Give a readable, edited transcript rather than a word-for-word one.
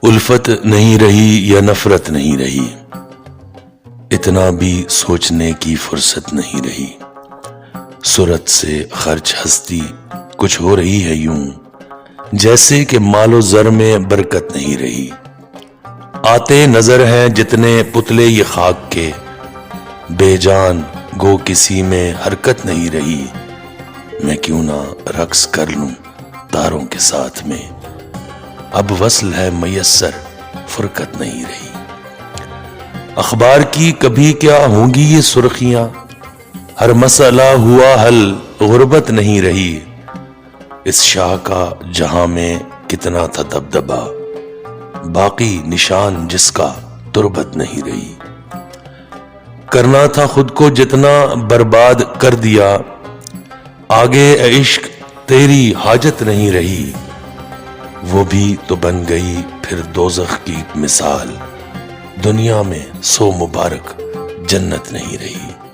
الفت نہیں رہی یا نفرت نہیں رہی، اتنا بھی سوچنے کی فرصت نہیں رہی۔ صورت سے خرچ ہستی کچھ ہو رہی ہے یوں، جیسے کہ مال و زر میں برکت نہیں رہی۔ آتے نظر ہیں جتنے پتلے یہ خاک کے، بے جان گو کسی میں حرکت نہیں رہی۔ میں کیوں نہ رقص کر لوں تاروں کے ساتھ میں، اب وصل ہے میسر فرقت نہیں رہی۔ اخبار کی کبھی کیا ہوں گی یہ سرخیاں، ہر مسئلہ ہوا حل غربت نہیں رہی۔ اس شاہ کا جہاں میں کتنا تھا دبدبا، باقی نشان جس کا تربت نہیں رہی۔ کرنا تھا خود کو جتنا برباد کر دیا، آگے اے عشق تیری حاجت نہیں رہی۔ وہ بھی تو بن گئی پھر دوزخ کی مثال، دنیا میں سو مبارک جنت نہیں رہی۔